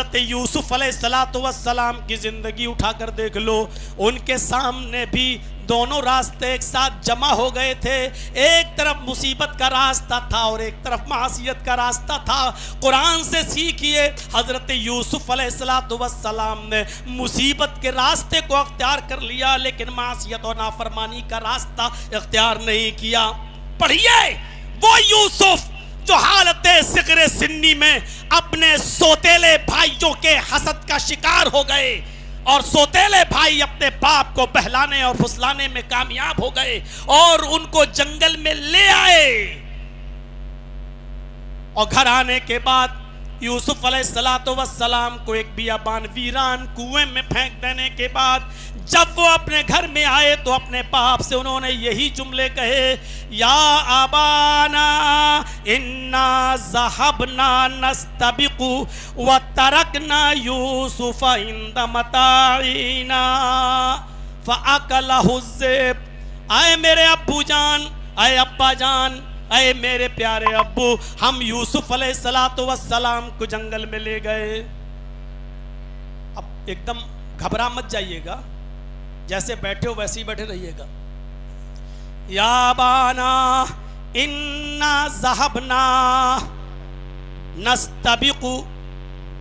حضرت یوسف علیہ السلام کی زندگی اٹھا کر دیکھ لو، ان کے سامنے بھی دونوں راستے ایک ساتھ جمع ہو گئے تھے. ایک طرف مصیبت کا راستہ تھا اور ایک طرف معصیت کا راستہ تھا. قرآن سے سیکھیے، حضرت یوسف علیہ السلام نے مصیبت کے راستے کو اختیار کر لیا لیکن معصیت اور نافرمانی کا راستہ اختیار نہیں کیا. پڑھیے وہ یوسف جو حالت صغر سنی میں اپنے سوتیلے بھائیوں کے حسد کا شکار ہو گئے اور سوتیلے بھائی اپنے باپ کو بہلانے اور پھسلانے میں کامیاب ہو گئے اور ان کو جنگل میں لے آئے. اور گھر آنے کے بعد یوسف علیہ السلام کو ایک بیابان ویران کنویں میں پھینک دینے کے بعد جب وہ اپنے گھر میں آئے تو اپنے باپ سے انہوں نے یہی جملے کہے، یا ابانا انا ذہبنا نستبق وترکنا یوسف عند متاعنا فاکلہ الذئب. اے میرے ابو جان، اے ابا جان، اے میرے پیارے ابو، ہم یوسف علیہ السلام کو جنگل میں لے گئے. اب ایک دم گھبرا مت جائیے گا، جیسے بیٹھے ہو ویسے ہی بیٹھے رہیے گا. یا بانا انا ذہبنا نستبق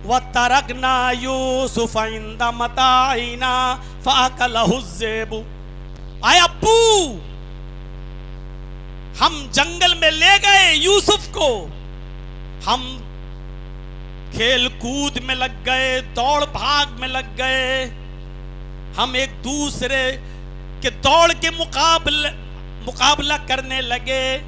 وترکنا یوسف عند متاعنا فاکلہ الذئب. اے ابو، ہم جنگل میں لے گئے یوسف کو، ہم کھیل کود میں لگ گئے، دوڑ بھاگ میں لگ گئے، ہم ایک دوسرے کے دوڑ کے مقابلہ کرنے لگے.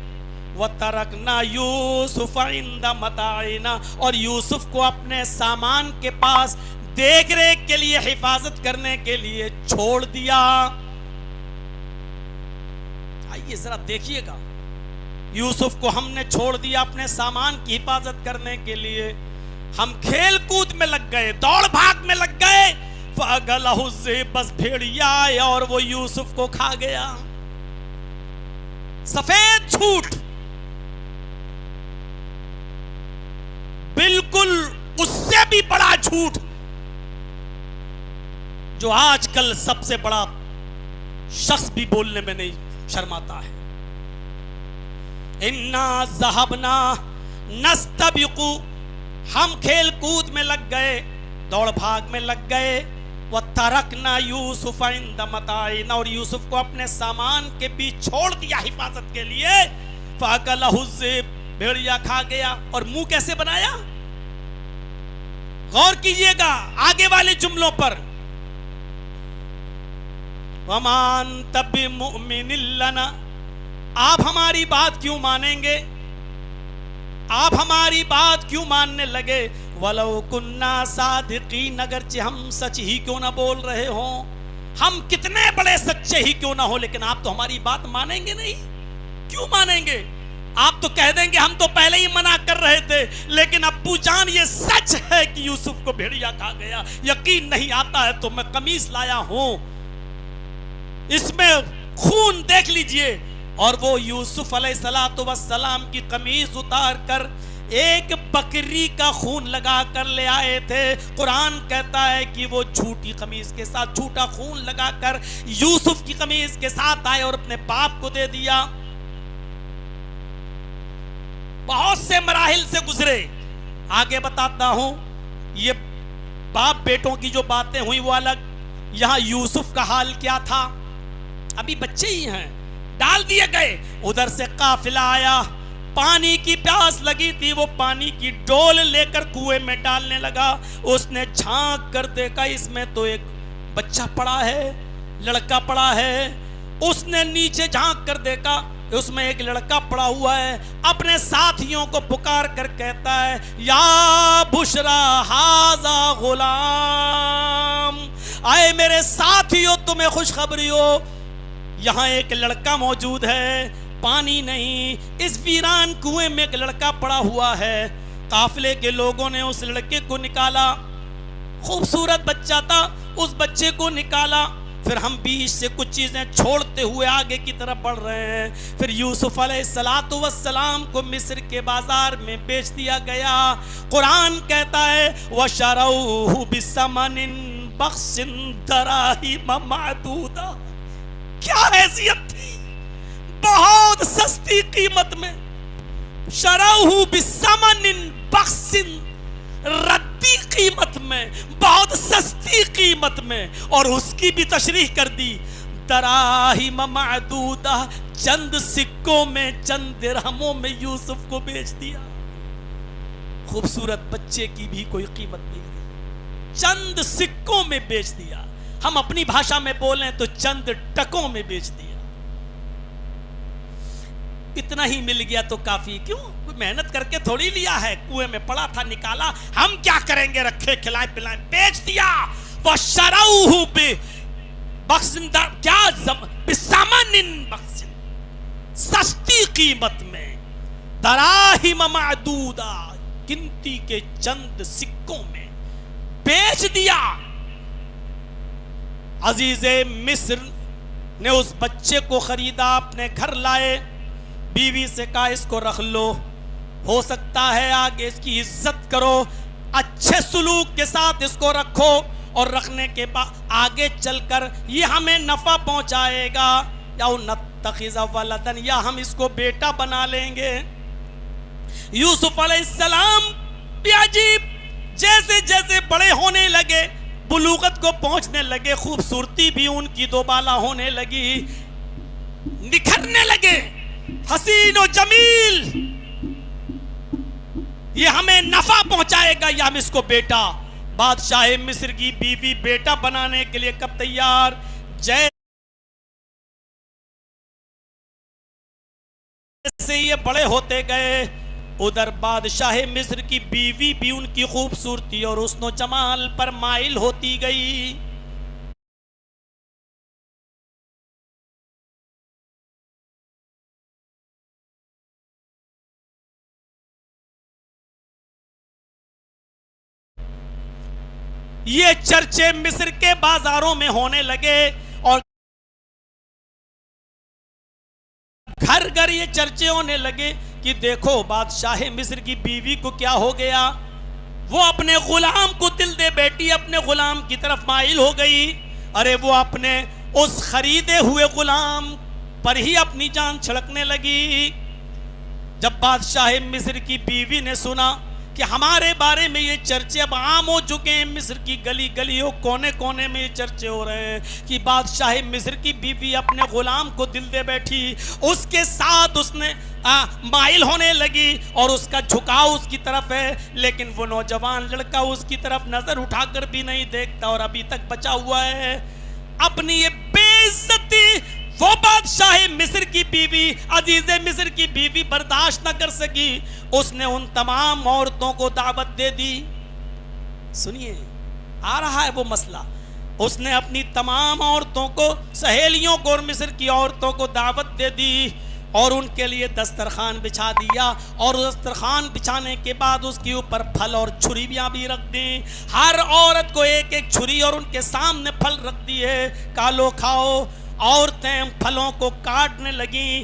وَتَرَكْنَا يُوسُفَ عِنْدَ مَتَاعِنَا، اور یوسف کو اپنے سامان کے پاس دیکھ ریکھ کے لیے، حفاظت کرنے کے لیے چھوڑ دیا. آئیے ذرا دیکھیے گا، یوسف کو ہم نے چھوڑ دیا اپنے سامان کی حفاظت کرنے کے لیے. ہم کھیل کود میں لگ گئے، دوڑ بھاگ میں لگ گئے. فَأَكَلَهُ الذِّئْبُ، بس بھیڑیا آیا اور وہ یوسف کو کھا گیا. سفید جھوٹ، بالکل اس سے بھی بڑا جھوٹ جو آج کل سب سے بڑا شخص بھی بولنے میں نہیں شرماتا ہے. اِنَّا ذَهَبْنَا نَسْتَبِقُ، ہم کھیل کود میں لگ گئے، دوڑ بھاگ میں لگ گئے. وَتَرَكْنَا يُوسُفَ عِنْدَ مَتَاعِنَا، اور یوسف کو اپنے سامان کے بیچ چھوڑ دیا حفاظت کے لیے. فَأَكَلَهُ الذِّئْبُ، بھیڑیا کھا گیا. اور منہ کیسے بنایا؟ غور کیجئے گا آگے والے جملوں پر. وَمَا أَنْتَ بِمُؤْمِنٍ لَنَا، آپ ہماری بات کیوں مانیں گے؟ آپ ہماری بات کیوں ماننے لگے؟ وَلَوْ كُنَّا صَادِقِينَ، اگرچہ ہم سچ ہی کیوں نہ بول رہے ہوں، ہم کتنے بڑے سچے ہی کیوں نہ ہو، لیکن آپ تو ہماری بات مانیں گے نہیں. کیوں مانیں گے؟ آپ تو کہہ دیں گے ہم تو پہلے ہی منع کر رہے تھے، لیکن ابو جان یہ سچ ہے کہ یوسف کو بھیڑیا کھا گیا. یقین نہیں آتا ہے تو میں قمیص لایا ہوں، اس میں خون دیکھ لیجئے. اور وہ یوسف علیہ السلام کی قمیص اتار کر ایک بکری کا خون لگا کر لے آئے تھے. قرآن کہتا ہے کہ وہ جھوٹی قمیص کے ساتھ جھوٹا خون لگا کر یوسف کی قمیص کے ساتھ آئے اور اپنے باپ کو دے دیا. بہت سے مراحل سے گزرے، آگے بتاتا ہوں. یہ باپ بیٹوں کی جو باتیں ہوئی وہ الگ، یہاں یوسف کا حال کیا تھا؟ ابھی بچے ہی ہیں، ڈال دیے گئے. ادھر سے قافلہ آیا، پانی کی پیاس لگی تھی، وہ پانی کی ڈول لے کر کنویں میں ڈالنے لگا. اس نے جھانک کر دیکھا اس میں تو ایک بچہ پڑا ہے، لڑکا پڑا ہے. اس نے نیچے جھانک کر دیکھا، اس میں ایک لڑکا پڑا ہوا ہے. اپنے ساتھیوں کو پکار کر کہتا ہے، یا بشرا ھذا غلام، آئے میرے ساتھیوں تمہیں خوشخبری ہو، یہاں ایک لڑکا موجود ہے. پانی نہیں، اس ویران کنویں میں ایک لڑکا پڑا ہوا ہے. قافلے کے لوگوں نے اس لڑکے کو نکالا، خوبصورت بچہ تھا، اس بچے کو نکالا پھر ہم بیچ سے کچھ چیزیں چھوڑتے ہوئے آگے کی طرف بڑھ رہے ہیں. پھر یوسف علیہ السلام کو مصر کے بازار میں بیچ دیا گیا. قرآن کہتا ہے وَشَرَوْهُ بِثَمَنٍ بَخْسٍ دَرَاهِمَ مَعْدُودَةٍ. کیا حیثیت تھی, بہت سستی قیمت میں. شَرَوْهُ بِثَمَنٍ بَخْسٍ, ردی قیمت میں, بہت سستی قیمت میں. اور اس کی بھی تشریح کر دی, دراہم معدودہ, چند سکوں میں, چند درہموں میں یوسف کو بیچ دیا. خوبصورت بچے کی بھی کوئی قیمت نہیں, چند سکوں میں بیچ دیا. ہم اپنی بھاشا میں بولیں تو چند ٹکوں میں بیچ دیا. اتنا ہی مل گیا تو کافی, کیوں کوئی محنت کر کے تھوڑی لیا ہے, کنویں میں پڑا تھا نکالا, ہم کیا کریں گے, رکھے کھلائیں پلائیں, بیچ دیا. وَشَرَوْهُ بِبَخْسٍ, کیا بِثَمَنٍ بَخْسٍ, سستی قیمت میں, دراہم معدودہ, گنتی کے چند سکوں میں بیچ دیا. عزیز مصر نے اس بچے کو خریدا, اپنے گھر لائے, بیوی سے کہا اس کو رکھ لو, ہو سکتا ہے آگے اس کی عزت کرو, اچھے سلوک کے ساتھ اس کو رکھو, اور رکھنے کے بعد آگے چل کر یہ ہمیں نفع پہنچائے گا, یا نتخذ ولدن, یا ہم اس کو بیٹا بنا لیں گے. یوسف علیہ السلام بھی عجیب, جیسے جیسے بڑے ہونے لگے, بلوغت کو پہنچنے لگے, خوبصورتی بھی ان کی دوبالا ہونے لگی, نکھرنے لگے, حسین و جمیل, یہ ہمیں نفع پہنچائے گا, یا ہم اس کو بیٹا. بادشاہ مصر کی بیوی بیٹا بنانے کے لیے کب تیار, جیسے یہ بڑے ہوتے گئے, ادھر بادشاہ مصر کی بیوی بھی ان کی خوبصورتی اور حسن و جمال پر مائل ہوتی گئی. یہ چرچے مصر کے بازاروں میں ہونے لگے, اور گھر گھر یہ چرچے ہونے لگے کہ دیکھو بادشاہ مصر کی بیوی کو کیا ہو گیا, وہ اپنے غلام کو دل دے بیٹھی, اپنے غلام کی طرف مائل ہو گئی. ارے وہ اپنے اس خریدے ہوئے غلام پر ہی اپنی جان چھڑکنے لگی. جب بادشاہ مصر کی بیوی نے سنا کہ ہمارے بارے میں یہ چرچے اب عام ہو چکے ہیں, مصر کی گلی گلیوں کونے کونے میں یہ چرچے ہو رہے ہیں کہ بادشاہ مصر کی بیوی اپنے غلام کو دل دے بیٹھی, اس کے ساتھ اس نے مائل ہونے لگی, اور اس کا جھکاؤ اس کی طرف ہے, لیکن وہ نوجوان لڑکا اس کی طرف نظر اٹھا کر بھی نہیں دیکھتا, اور ابھی تک بچا ہوا ہے. اپنی یہ بے عزتی وہ بادشاہ مصر کی بیوی, عزیز مصر کی بیوی برداشت نہ کر سکی. اس نے ان تمام عورتوں کو دعوت دے دی. سنیے, آ رہا ہے وہ مسئلہ. اس نے اپنی تمام عورتوں کو, سہیلیوں کو اور مصر کی عورتوں کو دعوت دے دی, اور ان کے لیے دسترخوان بچھا دیا, اور دسترخوان بچھانے کے بعد اس کے اوپر پھل اور چھریاں بھی رکھ دیں. ہر عورت کو ایک ایک چھری اور ان کے سامنے پھل رکھ دیے, کہا لو کھاؤ. عورتیں پھلوں کو کاٹنے لگیں,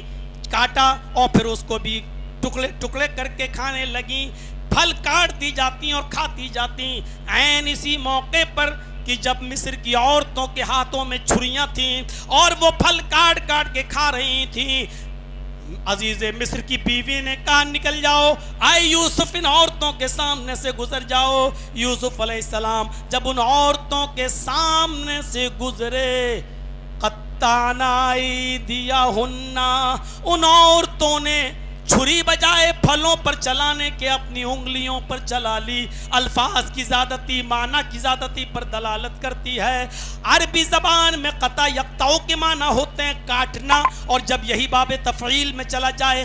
کاٹا اور پھر اس کو بھی ٹکڑے ٹکڑے کر کے کھانے لگیں. پھل کاٹ دی جاتی اور کھاتی جاتی. عین اسی موقع پر کہ جب مصر کی عورتوں کے ہاتھوں میں چھریاں تھیں اور وہ پھل کاٹ کاٹ کے کھا رہی تھیں, عزیز مصر کی بیوی نے کہا نکل جاؤ, آئے یوسف ان عورتوں کے سامنے سے گزر جاؤ. یوسف علیہ السلام جب ان عورتوں کے سامنے سے گزرے, قطعنا ایدیہن, ان عورتوں نے چھری بجائے پھلوں پر چلانے کے اپنی انگلیوں پر چلا لی. الفاظ کی زیادتی معنی کی زیادتی پر دلالت کرتی ہے. عربی زبان میں قطع یقطع کے معنی ہوتے ہیں کاٹنا, اور جب یہی باب تفعیل میں چلا جائے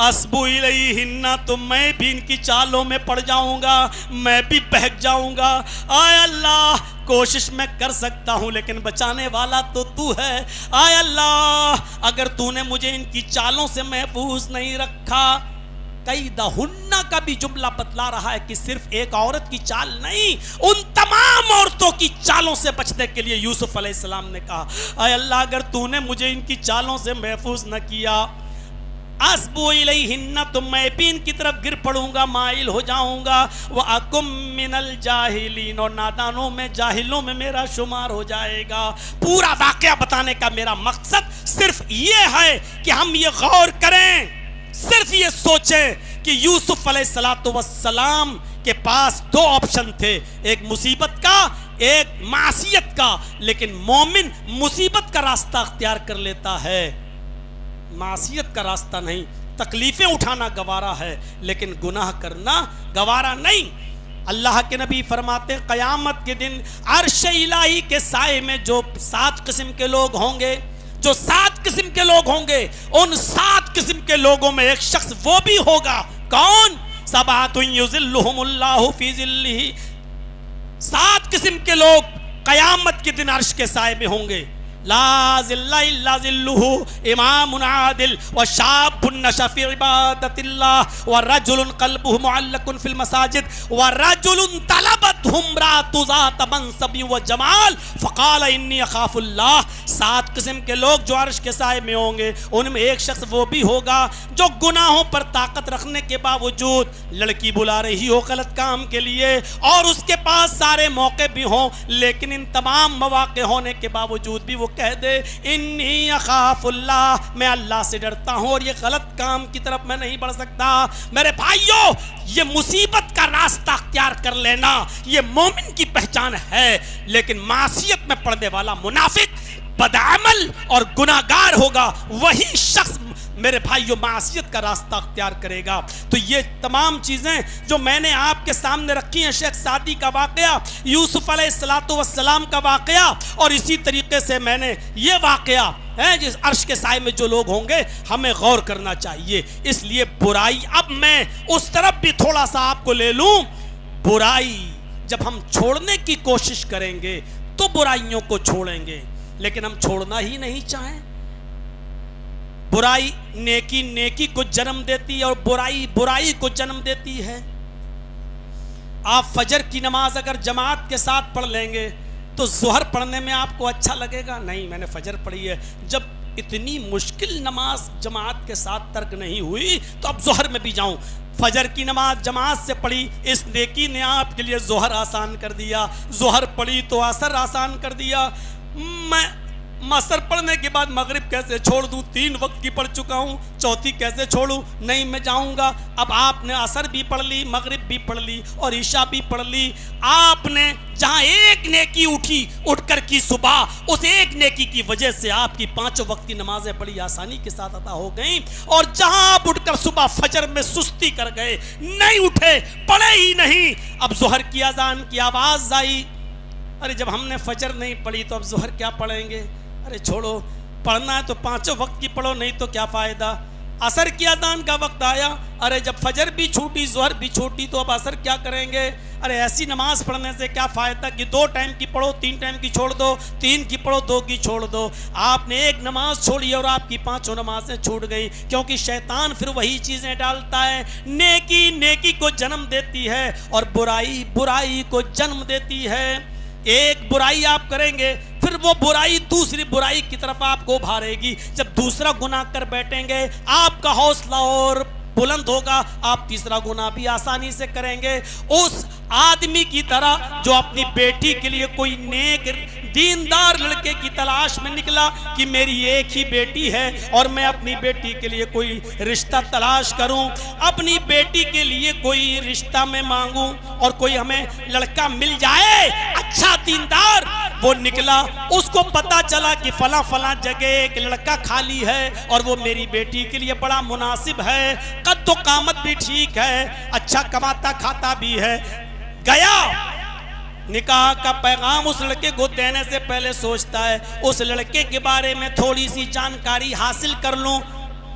اسبو الیہن تو میں بھی ان کی چالوں میں پڑ جاؤں گا, میں بھی بہک جاؤں گا. آئے اللہ کوشش میں کر سکتا ہوں لیکن بچانے والا تو تو ہے. آئے اللہ اگر تو نے مجھے ان کی چالوں سے محفوظ نہیں رکھا. کیدہن کا بھی جملہ بتلا رہا ہے کہ صرف ایک عورت کی چال نہیں, ان تمام عورتوں کی چالوں سے بچنے کے لیے یوسف علیہ السلام نے کہا اے اللہ اگر تو نے مجھے ان کی چالوں سے محفوظ نہ کیا, اسبو الیہن تو میں بھی ان کی طرف گر پڑوں گا, مائل ہو جاؤں گا. وَأَكُمْ مِنَ الْجَاهِلِينَ اور نادانوں میں جاہلوں میں میرا شمار ہو جائے گا. پورا واقعہ بتانے کا میرا مقصد صرف یہ ہے کہ ہم یہ غور کریں, صرف یہ سوچیں کہ یوسف علیہ السلام کے پاس دو آپشن تھے, ایک مصیبت کا ایک معصیت کا. لیکن مومن مصیبت کا راستہ اختیار کر لیتا ہے, معصیت کا راستہ نہیں. تکلیفیں اٹھانا گوارا ہے لیکن گناہ کرنا گوارا نہیں. اللہ کے نبی فرماتے ہیں قیامت کے دن عرش الہی کے سائے میں جو 7 قسم کے لوگ ہوں گے, جو 7 قسم کے لوگ ہوں گے, ان 7 قسم کے لوگوں میں ایک شخص وہ بھی ہوگا. کون؟ سبعۃ یظلھم اللہ فی ظلہ. 7 قسم کے لوگ قیامت کے دن عرش کے سائے میں ہوں گے. لا ظل الا ظلہ, امام عادل وشاب نشأ فی عبادت اللہ ورجل قلبہ معلق فی المساجد ورجل طلبته امرأة ذات منصب وجمال فقال انی اخاف اللہ. 7 قسم کے لوگ جو عرش کے سائے میں ہوں گے, ان میں ایک شخص وہ بھی ہوگا جو گناہوں پر طاقت رکھنے کے باوجود لڑکی بلا رہی ہو غلط کام کے لیے اور اس کے پاس سارے موقع بھی ہوں, لیکن ان تمام مواقع ہونے کے باوجود بھی وہ کہہ دے انی اخاف اللہ, میں اللہ سے ڈرتا ہوں اور یہ غلط کام کی طرف میں نہیں بڑھ سکتا. میرے بھائیوں یہ مصیبت کا راستہ اختیار کر لینا یہ مومن کی پہچان ہے, لیکن معصیت میں پڑنے والا منافق بدعمل اور گناہگار ہوگا, وہی شخص میرے بھائیو معصیت کا راستہ اختیار کرے گا. تو یہ تمام چیزیں جو میں نے آپ کے سامنے رکھی ہیں, شیخ سعدی کا واقعہ, یوسف علیہ السلام کا واقعہ, اور اسی طریقے سے میں نے یہ واقعہ ہے جس عرش کے سائے میں جو لوگ ہوں گے ہمیں غور کرنا چاہیے. اس لیے برائی, اب میں اس طرف بھی تھوڑا سا آپ کو لے لوں, برائی جب ہم چھوڑنے کی کوشش کریں گے تو برائیوں کو چھوڑیں گے, لیکن ہم چھوڑنا ہی نہیں چاہیں. برائی نیکی کو جنم دیتی ہے اور برائی کو جنم دیتی ہے. آپ فجر کی نماز اگر جماعت کے ساتھ پڑھ لیں گے تو ظہر پڑھنے میں آپ کو اچھا لگے گا, نہیں میں نے فجر پڑھی ہے, جب اتنی مشکل نماز جماعت کے ساتھ ترک نہیں ہوئی تو اب ظہر میں بھی جاؤں. فجر کی نماز جماعت سے پڑھی, اس نیکی نے آپ کے لیے ظہر آسان کر دیا, ظہر پڑھی تو عصر آسان کر دیا. میں عصر پڑھنے کے بعد مغرب کیسے چھوڑ دوں, 3 وقت کی پڑھ چکا ہوں, چوتھی کیسے چھوڑوں, نہیں میں جاؤں گا. اب آپ نے عصر بھی پڑھ لی, مغرب بھی پڑھ لی اور عشاء بھی پڑھ لی. آپ نے جہاں ایک نیکی اٹھ کر کی صبح, اس ایک نیکی کی وجہ سے آپ کی 5 وقت کی نمازیں بڑی آسانی کے ساتھ عطا ہو گئیں. اور جہاں آپ اٹھ کر صبح فجر میں سستی کر گئے, نہیں اٹھے, پڑھے ہی نہیں, اب ظہر کی اذان کی آواز آئی, ارے جب ہم نے فجر نہیں پڑھی تو اب ظہر کیا پڑھیں گے, ارے چھوڑو, پڑھنا ہے تو 5 وقت کی پڑھو, نہیں تو کیا فائدہ. عصر کی اذان کا وقت آیا, ارے جب فجر بھی چھوٹی ظہر بھی چھوٹی تو اب عصر کیا کریں گے, ارے ایسی نماز پڑھنے سے کیا فائدہ کہ 2 ٹائم کی پڑھو 3 ٹائم کی چھوڑ دو, 3 کی پڑھو 2 کی چھوڑ دو. آپ نے ایک نماز چھوڑی اور آپ کی 5 نمازیں چھوٹ گئی, کیونکہ شیطان پھر وہی چیزیں ڈالتا ہے. نیکی کو جنم دیتی ہے اور برائی کو جنم دیتی ہے. ایک برائی آپ کریں گے پھر وہ برائی دوسری برائی کی طرف آپ کو بھارے گی. جب دوسرا گناہ کر بیٹھیں گے آپ کا حوصلہ اور بلند ہوگا, آپ تیسرا گناہ بھی آسانی سے کریں گے. اس آدمی کی طرح جو اپنی بیٹی کے لیے کوئی نیک دیندار لڑکے کی تلاش میں نکلا کہ میری ایک ہی بیٹی ہے اور میں اپنی بیٹی کے لیے کوئی رشتہ تلاش کروں, اپنی بیٹی کے لیے کوئی رشتہ میں مانگوں اور کوئی ہمیں لڑکا مل جائے اچھا دیندار. وہ نکلا, اس کو پتا چلا کہ فلاں جگہ ایک لڑکا خالی ہے اور وہ میری بیٹی کے لیے بڑا مناسب ہے, قد و قامت بھی ٹھیک ہے, اچھا کماتا کھاتا بھی ہے. گیا, نکاح کا پیغام اس لڑکے کو دینے سے پہلے سوچتا ہے اس لڑکے کے بارے میں تھوڑی سی جانکاری حاصل کر لوں,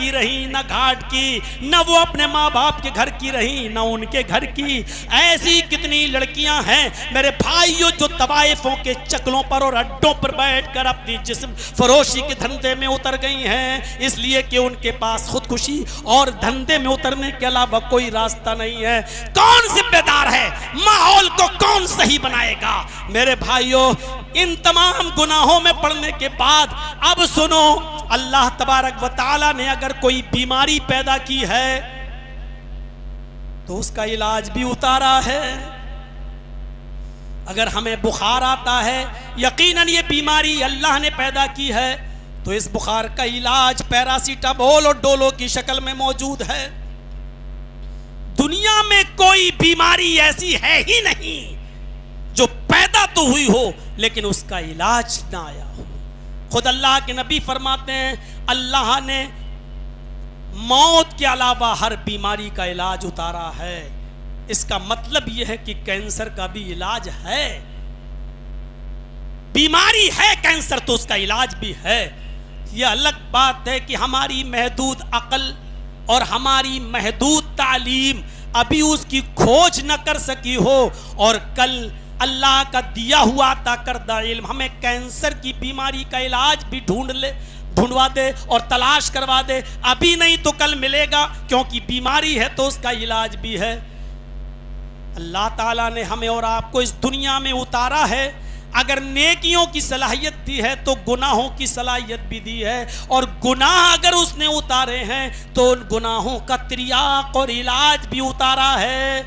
کی رہی نہ گھاٹ کی، نہ وہ اپنے ماں باپ کے گھر کی رہی نہ ان کے گھر کی۔ ایسی کتنی لڑکیاں ہیں میرے بھائیوں جو طوائفوں کے چکلوں پر اور اڈوں پر بیٹھ کر اپنی جسم فروشی کے دھندے میں اتر گئی ہیں، اس لیے کہ ان کے پاس خودکشی اور دھندے میں اترنے کے علاوہ کوئی راستہ نہیں ہے۔ کون ذمہ دار ہے؟ ماحول کو کون صحیح بنائے گا؟ میرے بھائیوں، ان تمام گناہوں میں پڑنے کے بعد اب سنو، اللہ تبارک و تعالی نے اگر کوئی بیماری پیدا کی ہے تو اس کا علاج بھی اتارا ہے۔ اگر ہمیں بخار آتا ہے، یقیناً یہ بیماری اللہ نے پیدا کی ہے، تو اس بخار کا علاج پیراسیٹامول اور ڈولو کی شکل میں موجود ہے۔ دنیا میں کوئی بیماری ایسی ہے ہی نہیں جو پیدا تو ہوئی ہو لیکن اس کا علاج نہ آیا ہو۔ خود اللہ کے نبی فرماتے ہیں اللہ نے موت کے علاوہ ہر بیماری کا علاج اتارا ہے۔ اس کا مطلب یہ ہے کہ کینسر کا بھی علاج ہے۔ بیماری ہے کینسر تو اس کا علاج بھی ہے۔ یہ الگ بات ہے کہ ہماری محدود عقل اور ہماری محدود تعلیم ابھی اس کی کھوج نہ کر سکی ہو، اور کل اللہ کا دیا ہوا عطا کردہ علم ہمیں کینسر کی بیماری کا علاج بھی ڈھونڈوا دے اور تلاش کروا دے۔ ابھی نہیں تو کل ملے گا، کیونکہ بیماری ہے تو اس کا علاج بھی ہے۔ اللہ تعالیٰ نے ہمیں اور آپ کو اس دنیا میں اتارا ہے، اگر نیکیوں کی صلاحیت دی ہے تو گناہوں کی صلاحیت بھی دی ہے، اور گناہ اگر اس نے اتارے ہیں تو ان گناہوں کا تریاق اور علاج بھی اتارا ہے۔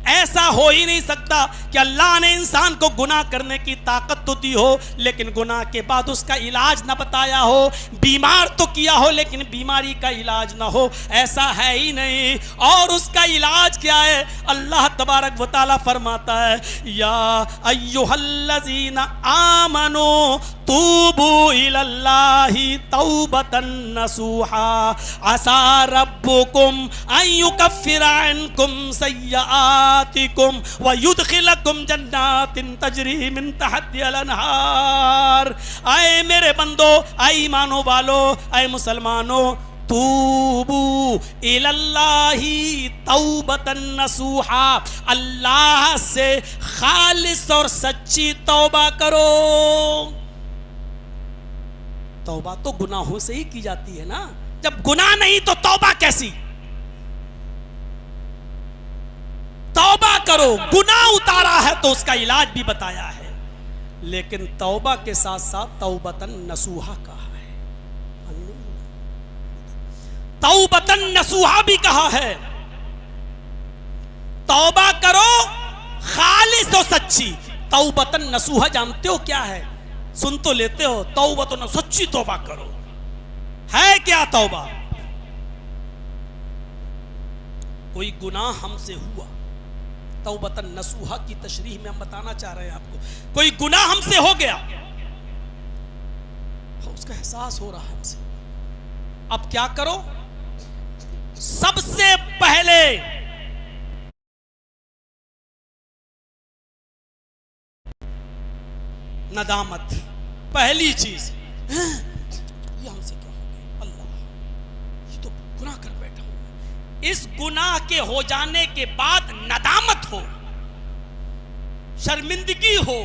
ایسا ہو ہی نہیں سکتا کہ اللہ نے انسان کو گناہ کرنے کی طاقت تو دی ہو لیکن گناہ کے بعد اس کا علاج نہ بتایا ہو، بیمار تو کیا ہو لیکن بیماری کا علاج نہ ہو، ایسا ہے ہی نہیں۔ اور اس کا علاج کیا ہے؟ اللہ تبارک و تعالیٰ فرماتا ہے یا ایھا الذین آمنوا توبوا الی اللہ توبۃ نصوحا عسى ربکم ان یکفر عنکم سیئاتکم ویدخلکم جنات تجری من تحتها الانہار۔ اے میرے بندو، اے ایمانو والو، اے مسلمانو، توبو الی اللہ توبۃ نصوحا، اللہ سے خالص اور سچی توبہ کرو۔ توبہ تو گناہوں سے ہی کی جاتی ہے نا، جب گناہ نہیں تو توبہ کیسی؟ توبہ کرو، گناہ اتارا ہے تو اس کا علاج بھی بتایا ہے، لیکن توبہ کے ساتھ ساتھ توبۃ نصوحا کہا ہے، توبۃ نصوحا بھی کہا ہے۔ توبہ کرو خالص و سچی۔ توبۃ نصوحا جانتے ہو کیا ہے؟ سن تو لیتے ہو، توبۃ نصوحا سچی توبہ کرو۔ ہے کیا توبہ؟ کوئی گناہ ہم سے ہوا، توبۃ نصوحا کی تشریح میں ہم بتانا چاہ رہے ہیں آپ کو، کوئی گناہ ہم سے ہو گیا، اس کا احساس ہو رہا ہے ہم سے، اب کیا کرو؟ سب سے پہلے ندامت، پہلی چیز۔ یہ ہم سے کیا ہو گیا؟ اللہ، یہ تو گناہ کر بیٹھا ہوں۔ اس گناہ کے ہو جانے کے بعد ندامت ہو، شرمندگی ہو،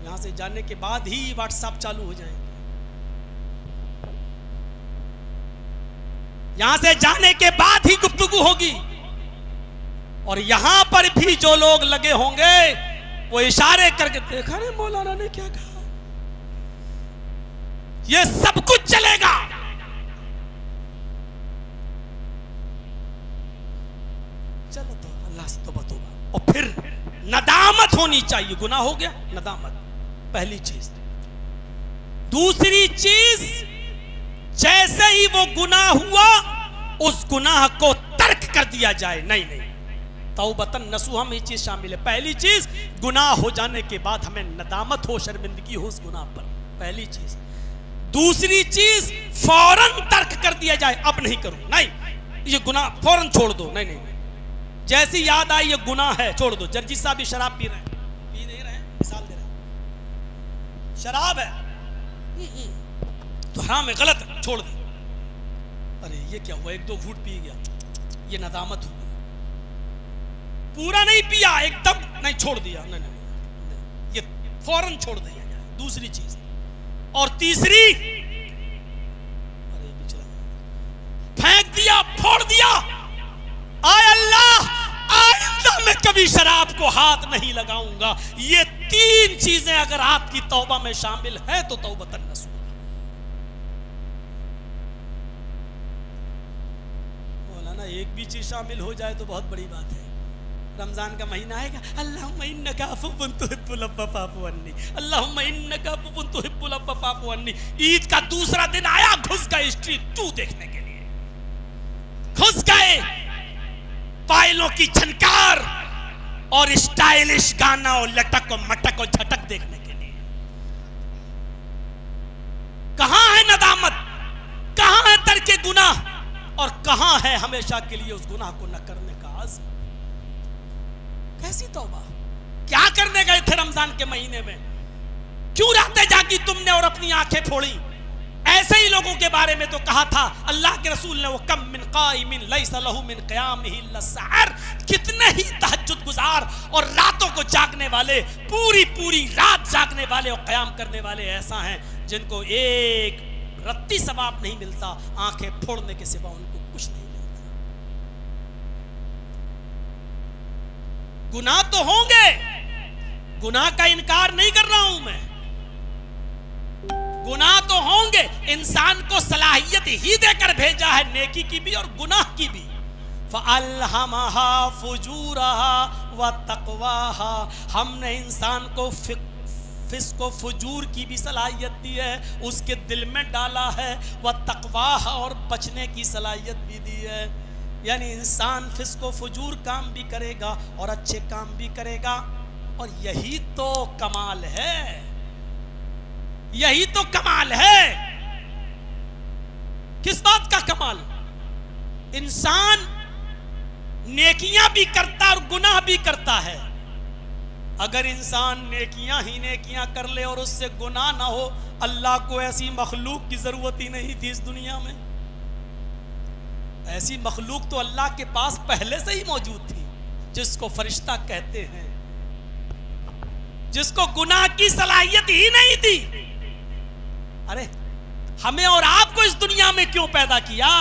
یہاں سے جانے کے بعد ہی واٹس ایپ چالو ہو جائیں گے، یہاں سے جانے کے بعد ہی گفتگو ہوگی، اور یہاں پر بھی جو لوگ لگے ہوں گے وہ اشارے کر کے دیکھا نہیں مولانا نے کیا کہا، یہ سب کچھ چلے گا۔ چلو تو اللہ سے توبہ توبہ، اور پھر ندامت ہونی چاہیے۔ گناہ ہو گیا، ندامت پہلی چیز۔ دوسری چیز، جیسے ہی وہ گناہ ہوا اس گناہ کو ترک کر دیا جائے۔ نہیں، توبۃ نصوحا میں یہ چیز شامل ہے۔ پہلی چیز، گناہ ہو جانے کے بعد ہمیں ندامت ہو، شرمندگی ہو اس گناہ پر، پہلی چیز۔ دوسری چیز، فوراً ترک کر دیا جائے، اب نہیں کروں، نہیں یہ گناہ فوراً چھوڑ دو، نہیں، جیسی یاد آئی یہ گناہ ہے چھوڑ دو۔ جرجی صاحب بھی شراب پی رہے ہیں، پی نہیں رہے ہیں، مثال دے رہے ہیں، شراب ہے، تو حرام ہے، غلط ہے، چھوڑ دے. ارے یہ کیا ہوا، ایک دو گھوٹ پی گیا، یہ ندامت ہو گئی. پورا نہیں پیا، ایک دم نہیں، چھوڑ دیا، نہیں، یہ فوراً چھوڑ دیا جائے. دوسری چیز. اور تیسری، ارے بچڑا پھینک دیا، پھوڑ دیا. آئے اللہ، آئندہ میں کبھی شراب کو ہاتھ نہیں لگاؤں گا. یہ تین چیزیں اگر آپ کی توبہ میں شامل ہیں تو توبۃ نصوح. مولانا ایک بھی چیز شامل ہو جائے تو بہت بڑی بات ہے. رمضان کا مہینہ آئے گا، اللہم انک عفو تحب العفو فاعف عنی، اللہم انک عفو تحب العفو فاعف عنی. عید کا دوسرا دن آیا، گھس گئے اسٹریٹ 2 دیکھنے کے لیے، گھس گئے پائلوں کی چھنکار اور اسٹائلش گانا اور لٹک اور مٹک اور جھٹک دیکھنے کے لیے. کہاں ہے ندامت، کہاں ہے ترک گناہ، اور کہاں ہے ہمیشہ کے لیے اس گناہ کو نہ کرنے کا عزم. کیسی توبہ؟ کیا کرنے گئے تھے رمضان کے مہینے میں؟ کیوں راتیں جاگی تم نے اور اپنی آنکھیں پھوڑی؟ ایسے ہی لوگوں کے بارے میں تو کہا تھا اللہ کے رسول نے، وَكَمْ مِنْ قَائِمٍ لَيْسَ لَهُ مِنْ قِيَامِهِ إِلَّا السَّحَرُ. کتنے ہی تہجد گزار اور راتوں کو جاگنے والے، پوری رات جاگنے والے اور قیام کرنے والے ایسا ہیں جن کو ایک رتی ثواب نہیں ملتا، آنکھیں پھوڑنے کے سوا ان کو کچھ نہیں ملتا. گناہ تو ہوں گے، گناہ کا انکار نہیں کر رہا ہوں میں، گناہ تو ہوں گے. انسان کو صلاحیت ہی دے کر بھیجا ہے نیکی کی بھی اور گناہ کی بھی. فَأَلْهَمَهَا فُجُورَهَا وَتَقْوَاهَا. ہم نے انسان کو فسق و فجور کی بھی صلاحیت دی ہے، اس کے دل میں ڈالا ہے. وَتَقْوَاهَا، اور بچنے کی صلاحیت بھی دی ہے. یعنی انسان فسق و فجور کام بھی کرے گا اور اچھے کام بھی کرے گا. اور یہی تو کمال ہے، یہی تو کمال ہے. کس بات کا کمال؟ انسان نیکیاں بھی کرتا اور گناہ بھی کرتا ہے. اگر انسان نیکیاں ہی نیکیاں کر لے اور اس سے گناہ نہ ہو، اللہ کو ایسی مخلوق کی ضرورت ہی نہیں تھی اس دنیا میں. ایسی مخلوق تو اللہ کے پاس پہلے سے ہی موجود تھی، جس کو فرشتہ کہتے ہیں، جس کو گناہ کی صلاحیت ہی نہیں تھی. ارے ہمیں اور آپ کو اس دنیا میں کیوں پیدا کیا؟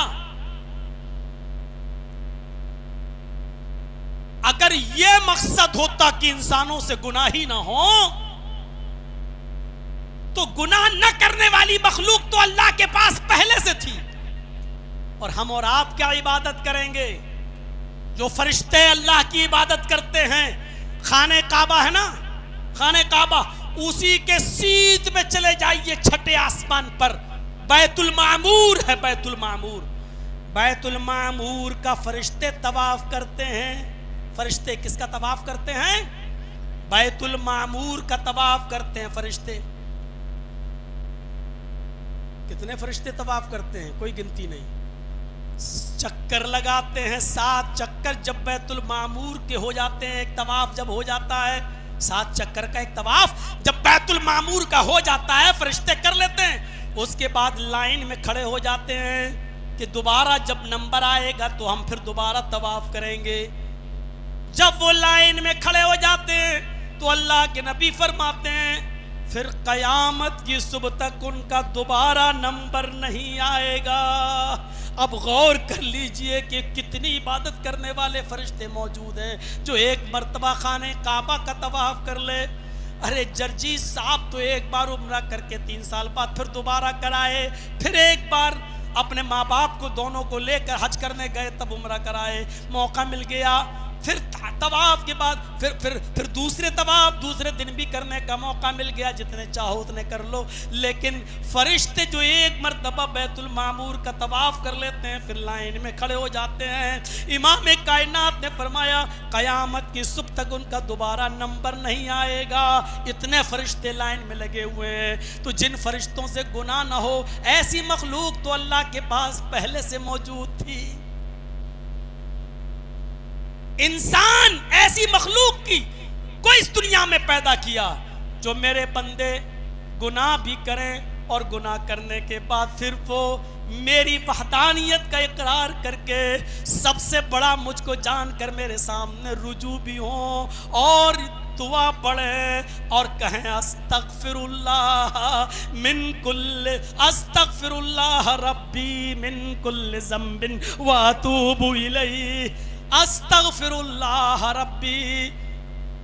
اگر یہ مقصد ہوتا کہ انسانوں سے گناہ ہی نہ ہو تو گناہ نہ کرنے والی مخلوق تو اللہ کے پاس پہلے سے تھی. اور ہم اور آپ کیا عبادت کریں گے؟ جو فرشتے اللہ کی عبادت کرتے ہیں، خانہ کعبہ ہے نا، خانہ کعبہ، اسی کے سیدھ میں چلے جائیے چھٹے آسمان پر بیت المعمور ہے. بیت المعمور، بیت المعمور کا فرشتے طواف کرتے ہیں. فرشتے کس کا طواف کرتے ہیں؟ بیت المعمور کا طواف کرتے ہیں فرشتے. کتنے فرشتے طواف کرتے ہیں؟ کوئی گنتی نہیں. چکر لگاتے ہیں 7 چکر. جب بیت المعمور کے ہو جاتے ہیں، ایک طواف جب ہو جاتا ہے، 7 چکر کا ایک طواف جب بیت المعمور کا ہو جاتا ہے، فرشتے کر لیتے ہیں. اس کے بعد لائن میں کھڑے ہو جاتے ہیں کہ دوبارہ جب نمبر آئے گا تو ہم پھر دوبارہ طواف کریں گے. جب وہ لائن میں کھڑے ہو جاتے ہیں تو اللہ کے نبی فرماتے ہیں پھر قیامت کی صبح تک ان کا دوبارہ نمبر نہیں آئے گا. اب غور کر لیجئے کہ کتنی عبادت کرنے والے فرشتے موجود ہیں جو ایک مرتبہ خانہ کعبہ کا طواف کر لے. ارے جرجی صاحب تو ایک بار عمرہ کر کے 3 سال بعد پھر دوبارہ کرائے، پھر ایک بار اپنے ماں باپ کو دونوں کو لے کر حج کرنے گئے تب عمرہ کرائے، موقع مل گیا. پھر طواف کے بعد پھر دوسرے طواف دوسرے دن بھی کرنے کا موقع مل گیا، جتنے چاہو اتنے کر لو. لیکن فرشتے جو ایک مرتبہ بیت المعمور کا طواف کر لیتے ہیں پھر لائن میں کھڑے ہو جاتے ہیں. امام کائنات نے فرمایا قیامت کی صبح تک ان کا دوبارہ نمبر نہیں آئے گا. اتنے فرشتے لائن میں لگے ہوئے ہیں. تو جن فرشتوں سے گناہ نہ ہو ایسی مخلوق تو اللہ کے پاس پہلے سے موجود تھی. انسان ایسی مخلوق کی کوئی اس دنیا میں پیدا کیا جو میرے بندے گناہ بھی کریں اور گناہ کرنے کے بعد پھر وہ میری وحدانیت کا اقرار کر کے سب سے بڑا مجھ کو جان کر میرے سامنے رجوع بھی ہوں اور دعا پڑھیں اور کہیں استغفر اللہ من کل استغفر اللہ ربی من کل ذنب واتوب الیہ استغفر اللہ ربی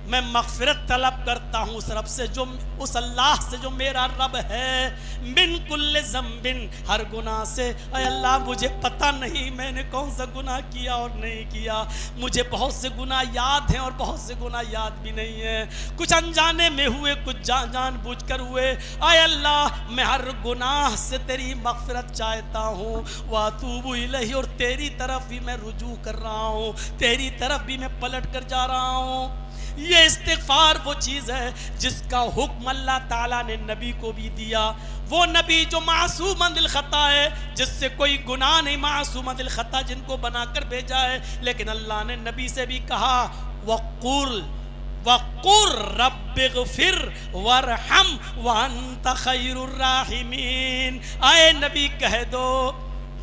میں مغفرت طلب کرتا ہوں اس رب سے جو اس اللہ سے جو میرا رب ہے من کل ذنب ہر گناہ سے اے اللہ مجھے پتہ نہیں میں نے کون سا گناہ کیا اور نہیں کیا مجھے بہت سے گناہ یاد ہیں اور بہت سے گناہ یاد بھی نہیں ہیں کچھ انجانے میں ہوئے کچھ جان بوجھ کر ہوئے اے اللہ میں ہر گناہ سے تیری مغفرت چاہتا ہوں واتوب الیہ اور تیری طرف بھی میں رجوع کر رہا ہوں تیری طرف بھی میں پلٹ کر جا رہا ہوں یہ استغفار وہ چیز ہے جس کا حکم اللہ تعالیٰ نے نبی کو بھی دیا وہ نبی جو معصوم عن الخطا ہے جس سے کوئی گناہ نہیں معصوم عن الخطا جن کو بنا کر بھیجا ہے لیکن اللہ نے نبی سے بھی کہا وَقُلْ رَبِّ اغْفِرْ وَارْحَمْ وَأَنْتَ خَيْرُ الرَّاحِمِينَ اے نبی کہہ دو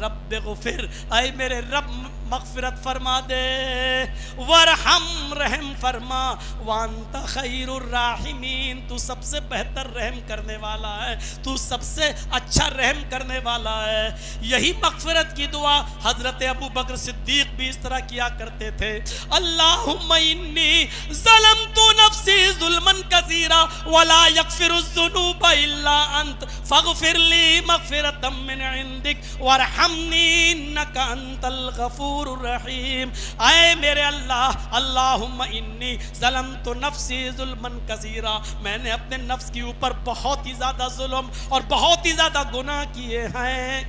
رب اغفر اے میرے رب مغفرت فرما دے ورحم رحم فرما وانت خیر الراحمین تو سب سے بہتر رحم کرنے والا ہے تو سب سے اچھا رحم کرنے والا ہے یہی مغفرت کی دعا حضرت ابو بکر صدیق بھی اس طرح کیا کرتے تھے اللہم انی ظلمت نفسی ظلما کثیرا ولا یغفر الذنوب الا انت فاغفر لی مغفرتا من عندک وارحمنی انک انت الغفور الرحیم اے میرے اللہ اللہم انی ظلمت نفسی ظلما کثیرا میں نے اپنے نفس کے اوپر بہت ہی زیادہ ظلم اور بہت ہی زیادہ گناہ کیے ہیں